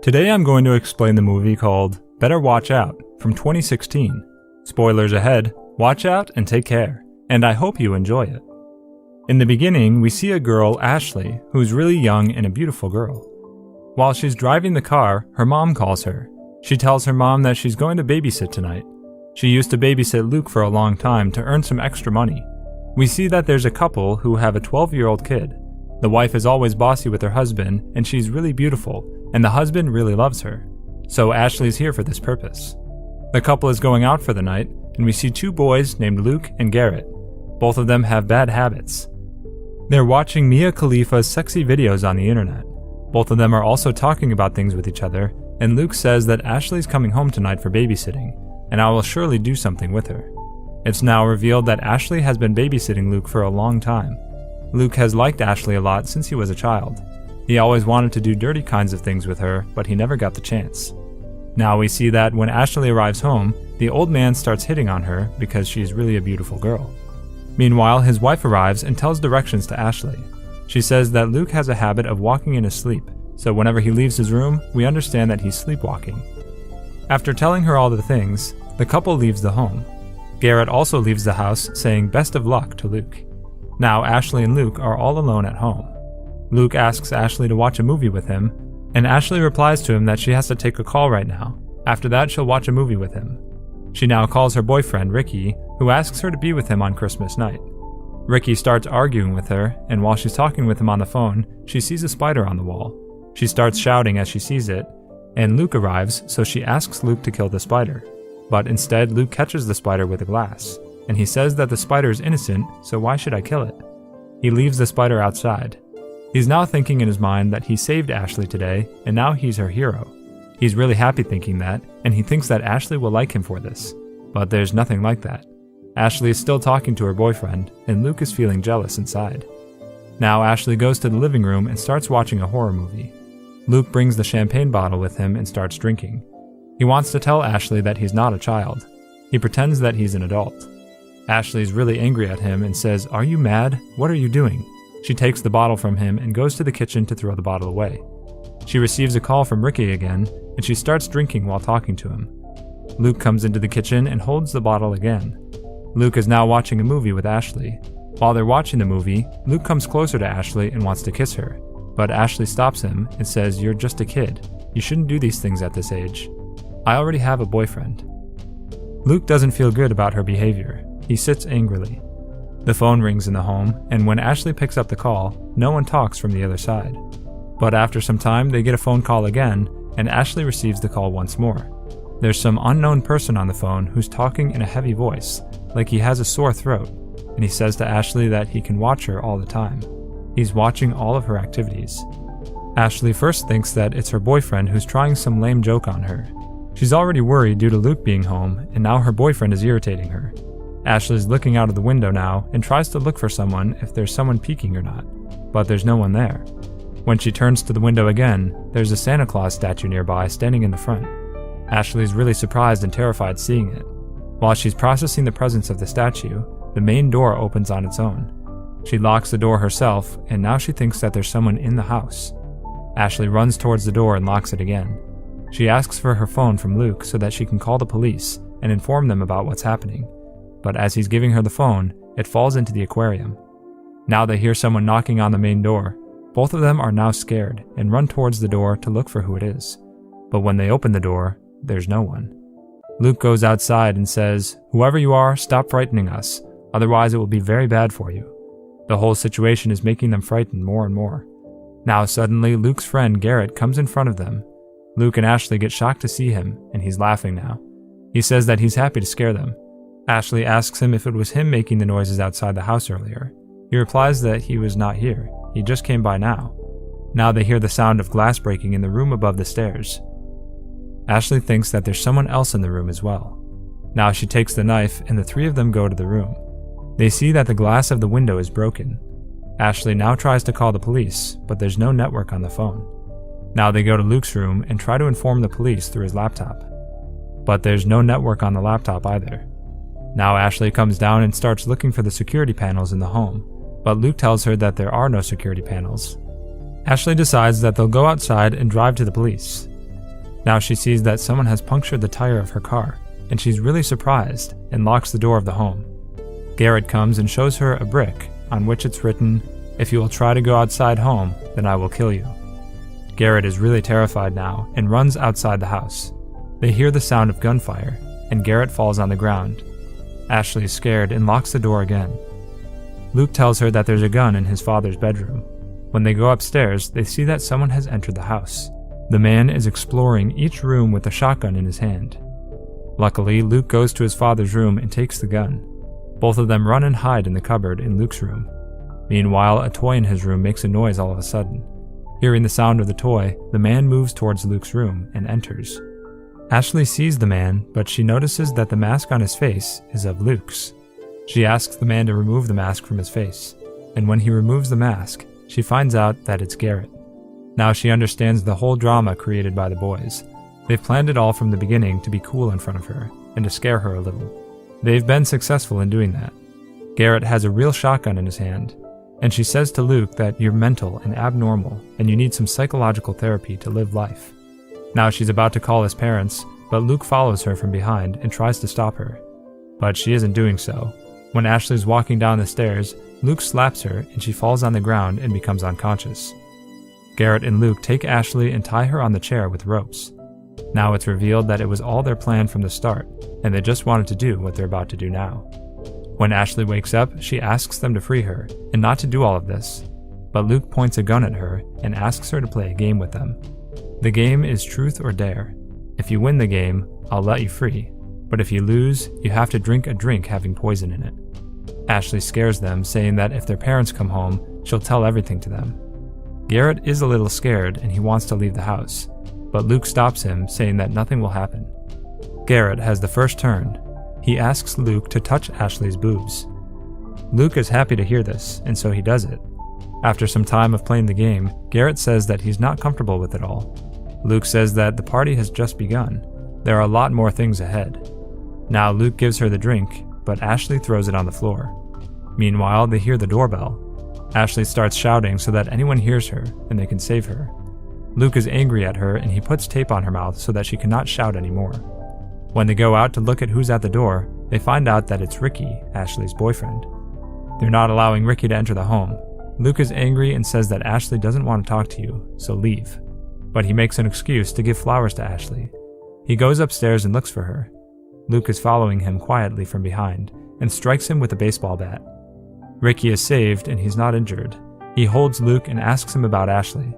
Today I'm going to explain the movie called Better Watch Out from 2016. Spoilers ahead, watch out and take care, and I hope you enjoy it. In the beginning, we see a girl, Ashley, who's really young and a beautiful girl. While she's driving the car, her mom calls her. She tells her mom that she's going to babysit tonight. She used to babysit Luke for a long time to earn some extra money. We see that there's a couple who have a 12-year-old kid. The wife is always bossy with her husband, and she's really beautiful, and the husband really loves her. So Ashley's here for this purpose. The couple is going out for the night, and we see two boys named Luke and Garrett. Both of them have bad habits. They're watching Mia Khalifa's sexy videos on the internet. Both of them are also talking about things with each other, and Luke says that Ashley's coming home tonight for babysitting, and I will surely do something with her. It's now revealed that Ashley has been babysitting Luke for a long time. Luke has liked Ashley a lot since he was a child. He always wanted to do dirty kinds of things with her, but he never got the chance. Now we see that when Ashley arrives home, the old man starts hitting on her because she's really a beautiful girl. Meanwhile, his wife arrives and tells directions to Ashley. She says that Luke has a habit of walking in his sleep, so whenever he leaves his room, we understand that he's sleepwalking. After telling her all the things, the couple leaves the home. Garrett also leaves the house, saying best of luck to Luke. Now Ashley and Luke are all alone at home. Luke asks Ashley to watch a movie with him, and Ashley replies to him that she has to take a call right now. After that, she'll watch a movie with him. She now calls her boyfriend, Ricky, who asks her to be with him on Christmas night. Ricky starts arguing with her, and while she's talking with him on the phone, she sees a spider on the wall. She starts shouting as she sees it, and Luke arrives, so she asks Luke to kill the spider. But instead, Luke catches the spider with a glass, and he says that the spider is innocent, so why should I kill it? He leaves the spider outside. He's now thinking in his mind that he saved Ashley today, and now he's her hero. He's really happy thinking that, and he thinks that Ashley will like him for this. But there's nothing like that. Ashley is still talking to her boyfriend, and Luke is feeling jealous inside. Now Ashley goes to the living room and starts watching a horror movie. Luke brings the champagne bottle with him and starts drinking. He wants to tell Ashley that he's not a child. He pretends that he's an adult. Ashley's really angry at him and says, "Are you mad? What are you doing?" She takes the bottle from him and goes to the kitchen to throw the bottle away. She receives a call from Ricky again, and she starts drinking while talking to him. Luke comes into the kitchen and holds the bottle again. Luke is now watching a movie with Ashley. While they're watching the movie, Luke comes closer to Ashley and wants to kiss her, but Ashley stops him and says, "You're just a kid. You shouldn't do these things at this age. I already have a boyfriend." Luke doesn't feel good about her behavior. He sits angrily. The phone rings in the home, and when Ashley picks up the call, no one talks from the other side. But after some time, they get a phone call again, and Ashley receives the call once more. There's some unknown person on the phone who's talking in a heavy voice, like he has a sore throat, and he says to Ashley that he can watch her all the time. He's watching all of her activities. Ashley first thinks that it's her boyfriend who's trying some lame joke on her. She's already worried due to Luke being home, and now her boyfriend is irritating her. Ashley's looking out of the window now and tries to look for someone if there's someone peeking or not, but there's no one there. When she turns to the window again, there's a Santa Claus statue nearby standing in the front. Ashley's really surprised and terrified seeing it. While she's processing the presence of the statue, the main door opens on its own. She locks the door herself, and now she thinks that there's someone in the house. Ashley runs towards the door and locks it again. She asks for her phone from Luke so that she can call the police and inform them about what's happening. But as he's giving her the phone, it falls into the aquarium. Now they hear someone knocking on the main door. Both of them are now scared and run towards the door to look for who it is. But when they open the door, there's no one. Luke goes outside and says, "Whoever you are, stop frightening us, otherwise it will be very bad for you." The whole situation is making them frightened more and more. Now suddenly, Luke's friend Garrett comes in front of them. Luke and Ashley get shocked to see him, and he's laughing now. He says that he's happy to scare them. Ashley asks him if it was him making the noises outside the house earlier. He replies that he was not here, he just came by now. Now they hear the sound of glass breaking in the room above the stairs. Ashley thinks that there's someone else in the room as well. Now she takes the knife and the three of them go to the room. They see that the glass of the window is broken. Ashley now tries to call the police, but there's no network on the phone. Now they go to Luke's room and try to inform the police through his laptop. But there's no network on the laptop either. Now Ashley comes down and starts looking for the security panels in the home, but Luke tells her that there are no security panels. Ashley decides that they'll go outside and drive to the police. Now she sees that someone has punctured the tire of her car, and she's really surprised and locks the door of the home. Garrett comes and shows her a brick on which it's written, "If you will try to go outside home, then I will kill you." Garrett is really terrified now and runs outside the house. They hear the sound of gunfire, and Garrett falls on the ground. Ashley is scared and locks the door again. Luke tells her that there's a gun in his father's bedroom. When they go upstairs, they see that someone has entered the house. The man is exploring each room with a shotgun in his hand. Luckily, Luke goes to his father's room and takes the gun. Both of them run and hide in the cupboard in Luke's room. Meanwhile, a toy in his room makes a noise all of a sudden. Hearing the sound of the toy, the man moves towards Luke's room and enters. Ashley sees the man, but she notices that the mask on his face is of Luke's. She asks the man to remove the mask from his face, and when he removes the mask, she finds out that it's Garrett. Now she understands the whole drama created by the boys. They've planned it all from the beginning to be cool in front of her, and to scare her a little. They've been successful in doing that. Garrett has a real shotgun in his hand, and she says to Luke that you're mental and abnormal, and you need some psychological therapy to live life. Now she's about to call his parents, but Luke follows her from behind and tries to stop her. But she isn't doing so. When Ashley's walking down the stairs, Luke slaps her and she falls on the ground and becomes unconscious. Garrett and Luke take Ashley and tie her on the chair with ropes. Now it's revealed that it was all their plan from the start, and they just wanted to do what they're about to do now. When Ashley wakes up, she asks them to free her, and not to do all of this. But Luke points a gun at her and asks her to play a game with them. The game is truth or dare. If you win the game, I'll let you free, but if you lose, you have to drink a drink having poison in it. Ashley scares them, saying that if their parents come home, she'll tell everything to them. Garrett is a little scared and he wants to leave the house, but Luke stops him, saying that nothing will happen. Garrett has the first turn. He asks Luke to touch Ashley's boobs. Luke is happy to hear this, and so he does it. After some time of playing the game, Garrett says that he's not comfortable with it all. Luke says that the party has just begun. There are a lot more things ahead. Now Luke gives her the drink, but Ashley throws it on the floor. Meanwhile, they hear the doorbell. Ashley starts shouting so that anyone hears her and they can save her. Luke is angry at her and he puts tape on her mouth so that she cannot shout anymore. When they go out to look at who's at the door, they find out that it's Ricky, Ashley's boyfriend. They're not allowing Ricky to enter the home. Luke is angry and says that Ashley doesn't want to talk to you, so leave. But he makes an excuse to give flowers to Ashley. He goes upstairs and looks for her. Luke is following him quietly from behind and strikes him with a baseball bat. Ricky is saved and he's not injured. He holds Luke and asks him about Ashley.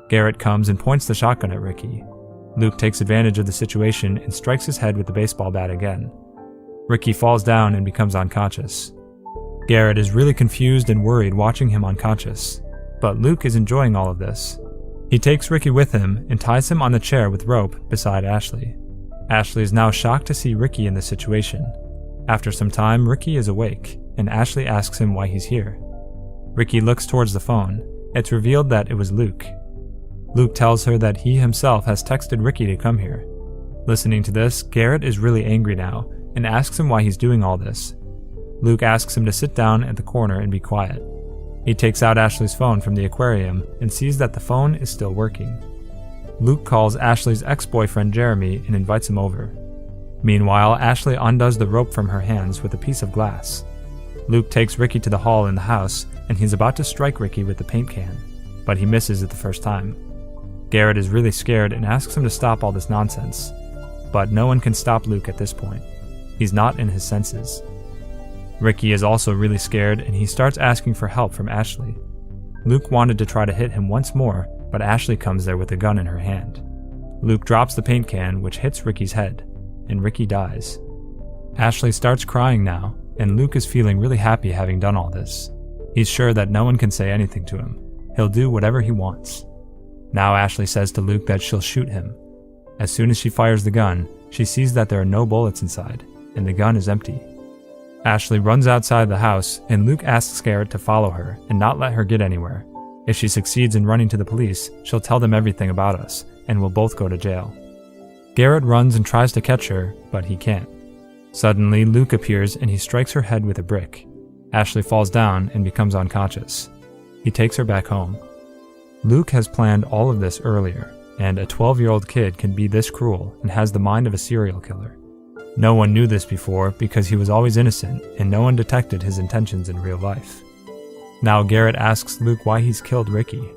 Garrett comes and points the shotgun at Ricky. Luke takes advantage of the situation and strikes his head with the baseball bat again. Ricky falls down and becomes unconscious. Garrett is really confused and worried watching him unconscious, but Luke is enjoying all of this. He takes Ricky with him and ties him on the chair with rope beside Ashley. Ashley is now shocked to see Ricky in this situation. After some time, Ricky is awake, and Ashley asks him why he's here. Ricky looks towards the phone. It's revealed that it was Luke. Luke tells her that he himself has texted Ricky to come here. Listening to this, Garrett is really angry now and asks him why he's doing all this. Luke asks him to sit down at the corner and be quiet. He takes out Ashley's phone from the aquarium and sees that the phone is still working. Luke calls Ashley's ex-boyfriend Jeremy and invites him over. Meanwhile, Ashley undoes the rope from her hands with a piece of glass. Luke takes Ricky to the hall in the house and he's about to strike Ricky with the paint can, but he misses it the first time. Garrett is really scared and asks him to stop all this nonsense, but no one can stop Luke at this point. He's not in his senses. Ricky is also really scared and he starts asking for help from Ashley. Luke wanted to try to hit him once more, but Ashley comes there with a gun in her hand. Luke drops the paint can, which hits Ricky's head, and Ricky dies. Ashley starts crying now, and Luke is feeling really happy having done all this. He's sure that no one can say anything to him. He'll do whatever he wants. Now Ashley says to Luke that she'll shoot him. As soon as she fires the gun, she sees that there are no bullets inside, and the gun is empty. Ashley runs outside the house, and Luke asks Garrett to follow her and not let her get anywhere. If she succeeds in running to the police, she'll tell them everything about us, and we'll both go to jail. Garrett runs and tries to catch her, but he can't. Suddenly, Luke appears and he strikes her head with a brick. Ashley falls down and becomes unconscious. He takes her back home. Luke has planned all of this earlier, and a 12-year-old kid can be this cruel and has the mind of a serial killer. No one knew this before because he was always innocent and no one detected his intentions in real life. Now Garrett asks Luke why he's killed Ricky.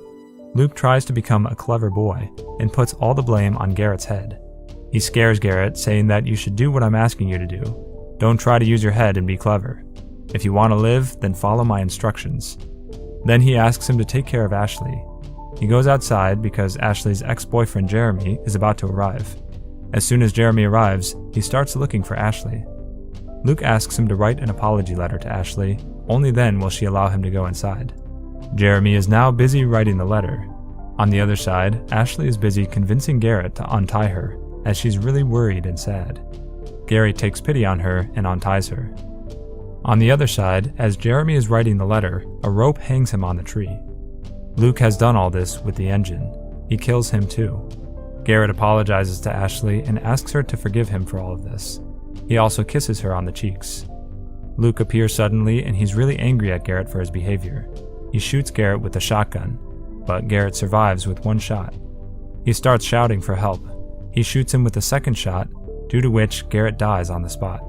Luke tries to become a clever boy and puts all the blame on Garrett's head. He scares Garrett, saying that you should do what I'm asking you to do. Don't try to use your head and be clever. If you want to live, then follow my instructions. Then he asks him to take care of Ashley. He goes outside because Ashley's ex-boyfriend Jeremy is about to arrive. As soon as Jeremy arrives, he starts looking for Ashley. Luke asks him to write an apology letter to Ashley. Only then will she allow him to go inside. Jeremy is now busy writing the letter. On the other side, Ashley is busy convincing Garrett to untie her, as she's really worried and sad. Garrett takes pity on her and unties her. On the other side, as Jeremy is writing the letter, a rope hangs him on the tree. Luke has done all this with the engine. He kills him too. Garrett apologizes to Ashley and asks her to forgive him for all of this. He also kisses her on the cheeks. Luke appears suddenly and he's really angry at Garrett for his behavior. He shoots Garrett with a shotgun, but Garrett survives with one shot. He starts shouting for help. He shoots him with a second shot, due to which Garrett dies on the spot.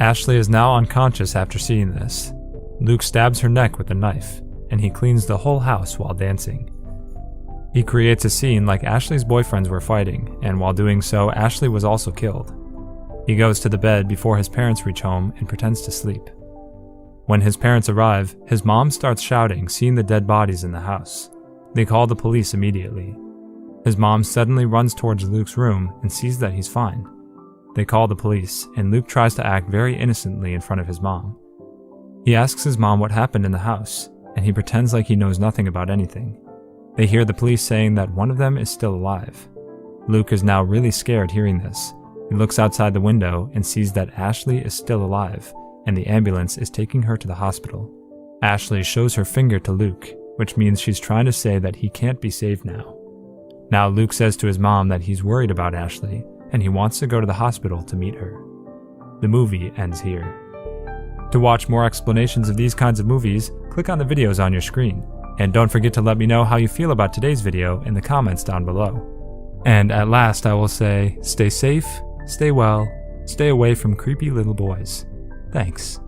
Ashley is now unconscious after seeing this. Luke stabs her neck with a knife, and he cleans the whole house while dancing. He creates a scene like Ashley's boyfriends were fighting, and while doing so, Ashley was also killed. He goes to the bed before his parents reach home and pretends to sleep. When his parents arrive, his mom starts shouting, seeing the dead bodies in the house. They call the police immediately. His mom suddenly runs towards Luke's room and sees that he's fine. They call the police, and Luke tries to act very innocently in front of his mom. He asks his mom what happened in the house, and he pretends like he knows nothing about anything. They hear the police saying that one of them is still alive. Luke is now really scared hearing this. He looks outside the window and sees that Ashley is still alive, and the ambulance is taking her to the hospital. Ashley shows her finger to Luke, which means she's trying to say that he can't be saved now. Now Luke says to his mom that he's worried about Ashley, and he wants to go to the hospital to meet her. The movie ends here. To watch more explanations of these kinds of movies, click on the videos on your screen. And don't forget to let me know how you feel about today's video in the comments down below. And at last I will say, stay safe, stay well, stay away from creepy little boys. Thanks.